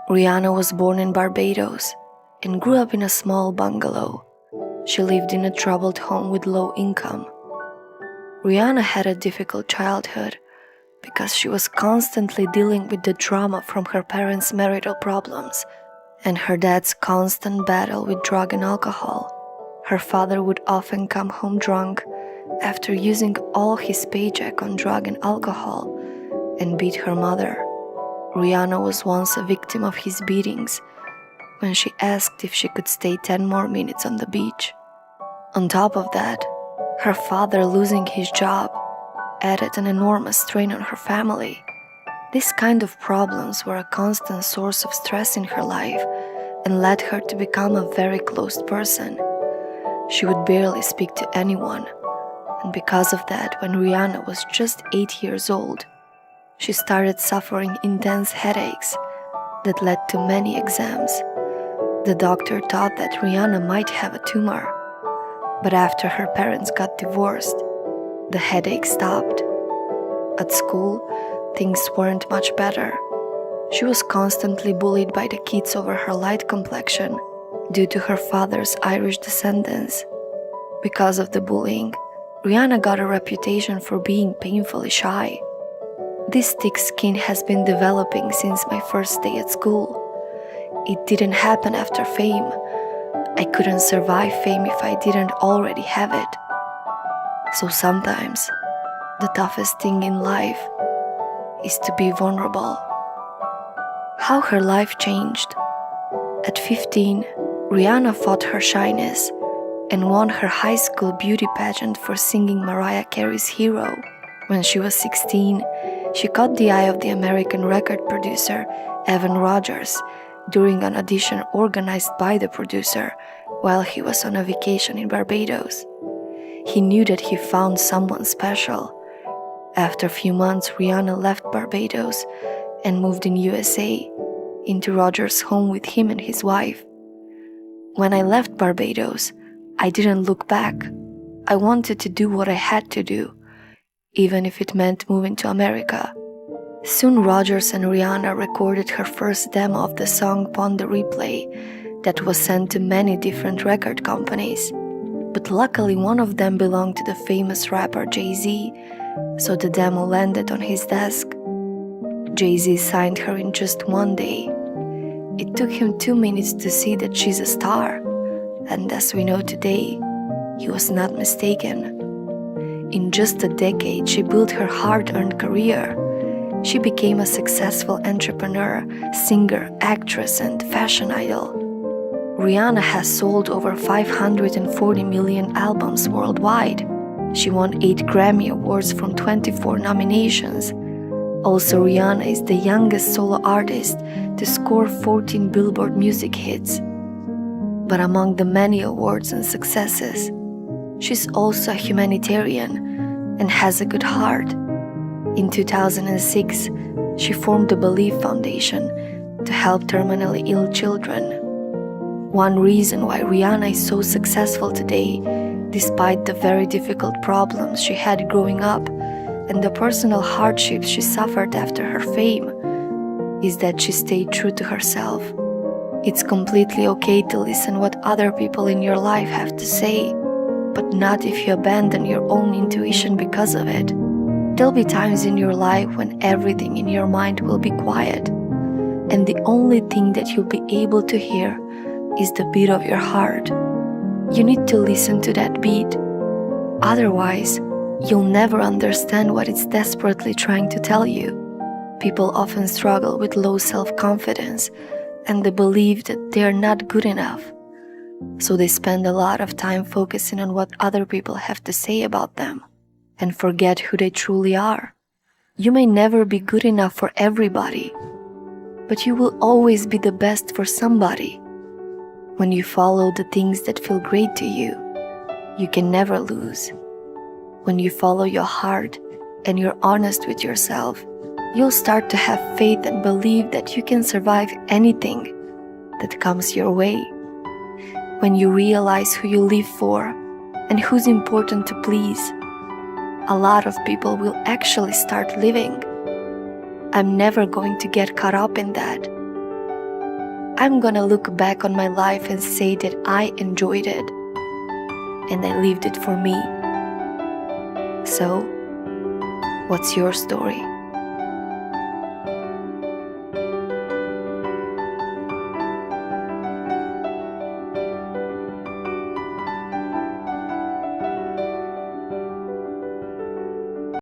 Rihanna was born in Barbados and grew up in a small bungalow. She lived in a troubled home with low income. Rihanna had a difficult childhood because she was constantly dealing with the drama from her parents' marital problems and her dad's constant battle with drug and alcohol. Her father would often come home drunk after using all his paycheck on drug and alcohol and beat her mother. Rihanna was once a victim of his beatings when she asked if she could stay 10 more minutes on the beach. On top of that, her father losing his job added an enormous strain on her family. These kind of problems were a constant source of stress in her life and led her to become a very closed person. She would barely speak to anyone, and because of that, when Rihanna was just 8 years old, she started suffering intense headaches that led to many exams. The doctor thought that Rihanna might have a tumor, but after her parents got divorced, the headache stopped. At school, things weren't much better. She was constantly bullied by the kids over her light complexion due to her father's Irish descendants. Because of the bullying, Rihanna got a reputation for being painfully shy. This thick skin has been developing since my first day at school. It didn't happen after fame. I couldn't survive fame if I didn't already have it. So sometimes, the toughest thing in life is to be vulnerable. How her life changed. At 15, Rihanna fought her shyness and won her high school beauty pageant for singing Mariah Carey's Hero. When she was 16, she caught the eye of the American record producer Evan Rogers during an audition organized by the producer while he was on a vacation in Barbados. He knew that he found someone special. After a few months, Rihanna left Barbados and moved in USA, into Rogers' home with him and his wife. When I left Barbados, I didn't look back. I wanted to do what I had to do, even if it meant moving to America. Soon Rogers and Rihanna recorded her first demo of the song Pon the Replay that was sent to many different record companies. But luckily one of them belonged to the famous rapper Jay-Z, so the demo landed on his desk. Jay-Z signed her in just one day. It took him 2 minutes to see that she's a star, and as we know today, he was not mistaken. In just a decade, she built her hard-earned career. She became a successful entrepreneur, singer, actress, and fashion idol. Rihanna has sold over 540 million albums worldwide. She won 8 Grammy Awards from 24 nominations. Also, Rihanna is the youngest solo artist to score 14 Billboard music hits. But among the many awards and successes, she's also a humanitarian and has a good heart. In 2006, she formed the Believe Foundation to help terminally ill children. One reason why Rihanna is so successful today, despite the very difficult problems she had growing up and the personal hardships she suffered after her fame, is that she stayed true to herself. It's completely okay to listen what other people in your life have to say, but not if you abandon your own intuition because of it. There'll be times in your life when everything in your mind will be quiet, and the only thing that you'll be able to hear is the beat of your heart. You need to listen to that beat. Otherwise, you'll never understand what it's desperately trying to tell you. People often struggle with low self-confidence and the belief that they're not good enough. So they spend a lot of time focusing on what other people have to say about them and forget who they truly are. You may never be good enough for everybody, but you will always be the best for somebody. When you follow the things that feel great to you, you can never lose. When you follow your heart and you're honest with yourself, you'll start to have faith and believe that you can survive anything that comes your way. When you realize who you live for and who's important to please, a lot of people will actually start living. I'm never going to get caught up in that. I'm gonna look back on my life and say that I enjoyed it and I lived it for me. So, what's your story?